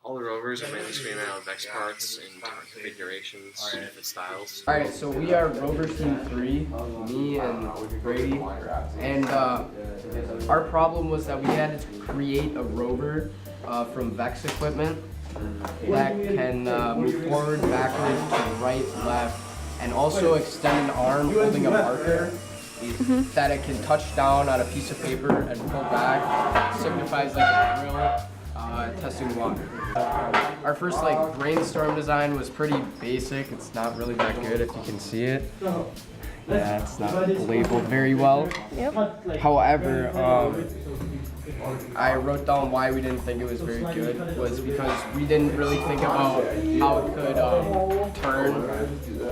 All the rovers are mainly screened out of X parts in different configurations, different styles. Alright, so we are Rover Team 3, me and Brady, and our problem was that we had to create a rover from Vex equipment that can move forward, backwards, to right, left, and also extend an arm holding a marker that it can touch down on a piece of paper and pull back. It signifies like a drill testing water. Our first brainstorm design was pretty basic. It's not really that good if you can see it. Yeah, it's not labeled very well. Yep. However, I wrote down why we didn't think it was very good was because we didn't really think about how it could turn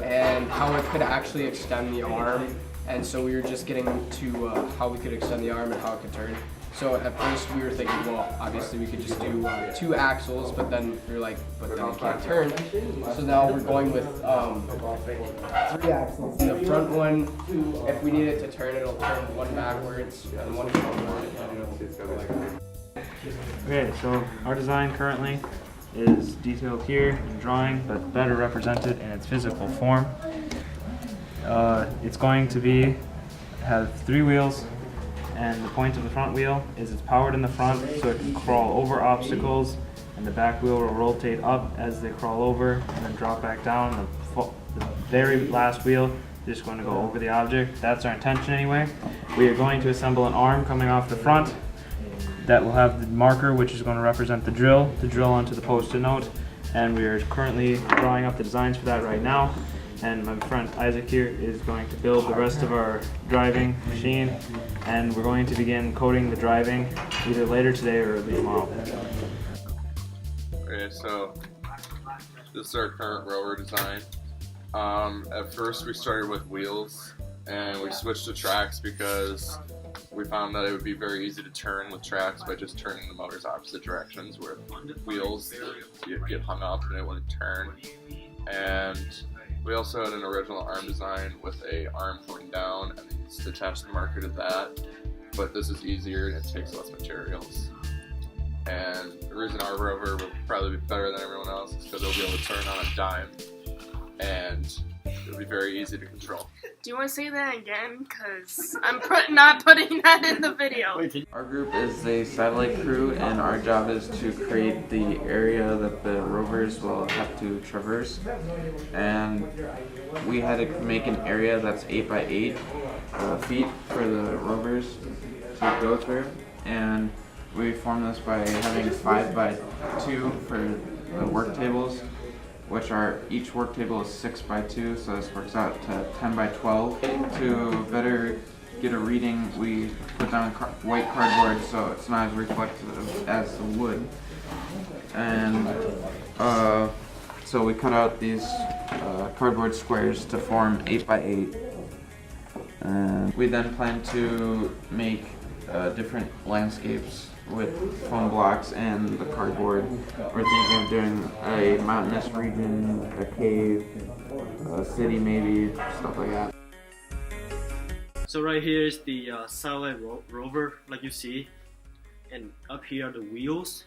and how it could actually extend the arm. And so we were just getting to how we could extend the arm and how it could turn. So at first we were thinking, well, obviously we could just do 2 axles, but then we were like, but then it can't turn. So now we're going with 3 axles. The front one, if we need it to turn, it'll turn one backwards and one forward. Okay, so our design currently is detailed here in drawing, but better represented in its physical form. It's going to have 3 wheels. And the point of the front wheel is it's powered in the front so it can crawl over obstacles, and the back wheel will rotate up as they crawl over and then drop back down. The very last wheel is just going to go over the object. That's our intention anyway. We are going to assemble an arm coming off the front that will have the marker, which is going to represent the drill onto the post-it note, and we are currently drawing up the designs for that right now. And my friend Isaac here is going to build the rest of our driving machine, and we're going to begin coding the driving either later today or early tomorrow. Okay, so this is our current rover design. At first we started with wheels, and we switched to tracks because we found that it would be very easy to turn with tracks by just turning the motors opposite directions, where wheels you'd get hung up and it wouldn't turn. And we also had an original arm design with a arm pointing down and then just attach the marker to that, but this is easier and it takes less materials. And the reason our rover will probably be better than everyone else is because it'll be able to turn on a dime, and it'll be very easy to control. Do you want to say that again? Because I'm not putting that in the video. Our group is a satellite crew, and our job is to create the area that the rovers will have to traverse. And we had to make an area that's 8 by 8 feet for the rovers to go through. And we formed this by having 5 by 2 for the work tables, which are, each work table is 6 by 2, so this works out to 10 by 12. To better get a reading, we put down white cardboard so it's not as reflective as the wood. And so we cut out these cardboard squares to form 8 by 8. And we then plan to make different landscapes with foam blocks and the cardboard. We're thinking of doing a mountainous region, a cave, a city maybe, stuff like that. So right here is the satellite rover, like you see, and up here are the wheels.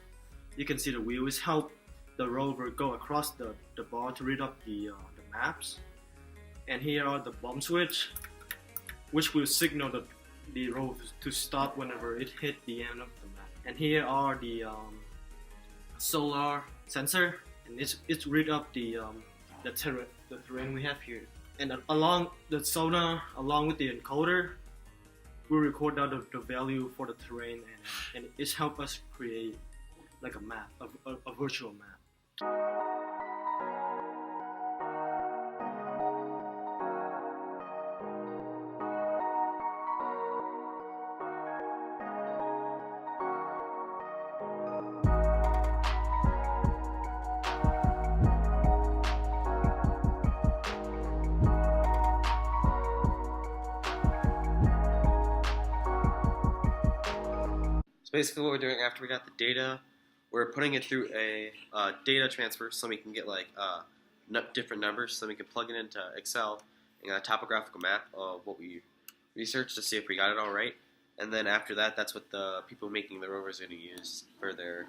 You can see the wheels help the rover go across the bar to read up the maps. And here are the bump switch, which will signal the rover to stop whenever it hit the end of the map. And here are the solar sensor, and it's read up the terrain we have here. And along the sonar, along with the encoder, we record out the value for the terrain, and it's help us create like a map, a virtual map. So basically what we're doing after we got the data, we're putting it through a data transfer so we can get different numbers, so we can plug it into Excel and get a topographical map of what we researched to see if we got it all right. And then after that, that's what the people making the rovers are going to use for their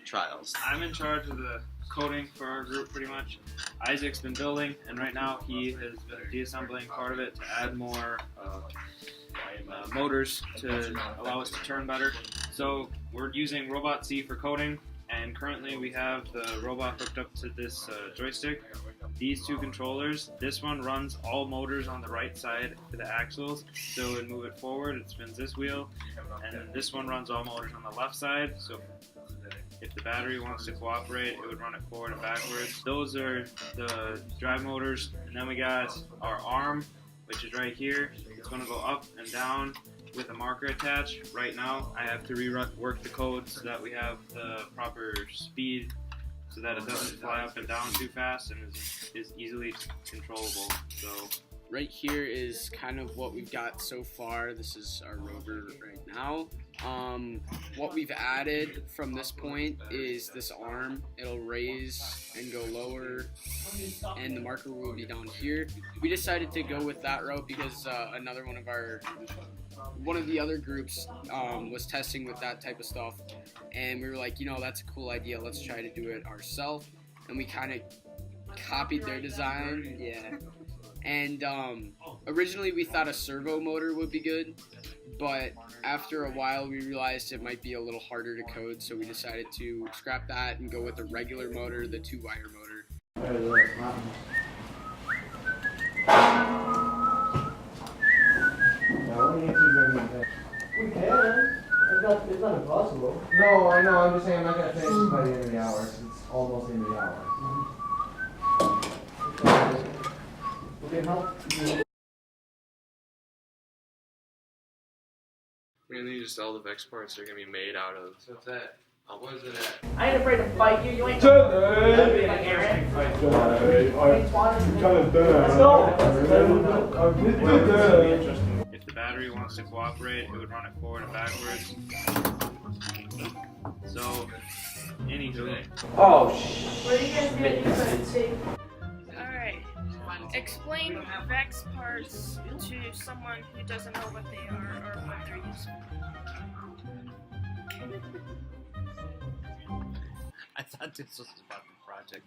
trials? I'm in charge of the coding for our group pretty much. Isaac's been building, and right now he has been deassembling part of it to add more motors to allow us to turn better. So we're using Robot C for coding, and currently we have the robot hooked up to this joystick. These two controllers, this one runs all motors on the right side for the axles, so it would move it forward, it spins this wheel, and then this one runs all motors on the left side, so if the battery wants to cooperate, it would run it forward and backwards. Those are the drive motors, and then we got our arm, which is right here. It's going to go up and down with a marker attached. Right now, I have to rework the code so that we have the proper speed so that it doesn't fly up and down too fast and is easily controllable. So Right here is kind of what we've got so far. This is our rover right now. What we've added from this point is this arm. It'll raise and go lower, and the marker will be down here. We decided to go with that route because another one of the other groups was testing with that type of stuff, and we were like, you know, that's a cool idea. Let's try to do it ourselves, and we kind of copied their design. Yeah. And originally we thought a servo motor would be good, but after a while we realized it might be a little harder to code, so we decided to scrap that and go with a regular motor, the 2-wire motor. We can. It's not impossible. No, I know. I'm just saying I'm not gonna finish this by the end of the hour. It's almost the end of the hour. Mainly just all the Vex parts are gonna be made out of. So what's that? What is it at? I ain't afraid to fight you. You ain't gonna be like Aaron. Let's go. if the battery wants to cooperate, it would run it forward and backwards. So, anywho. Oh, shit. What are you guys doing? Alright. Explain Vex parts to someone who doesn't know what they are or what they're used for. I thought this was about the project.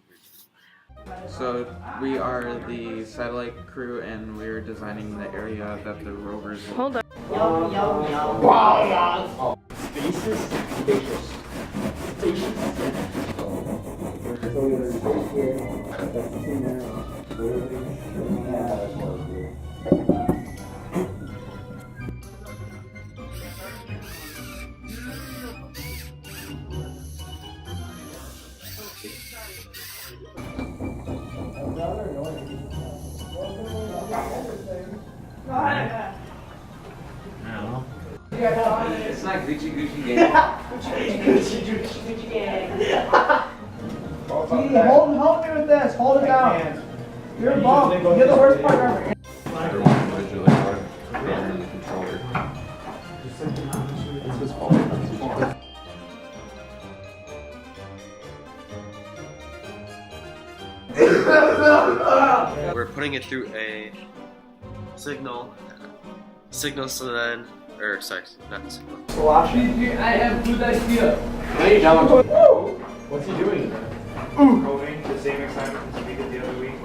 So we are the satellite crew, and we're designing the area that the rovers will. Hold on. Spacious. Spacious. It's not Gucci gang. Gucci gang. Help me with this. Hold it down. You're a bum. You're the worst part ever. We're putting it through a signal so then, or sorry, not signal. I have good idea. What's he doing? Coding the same assignment as we did the other week.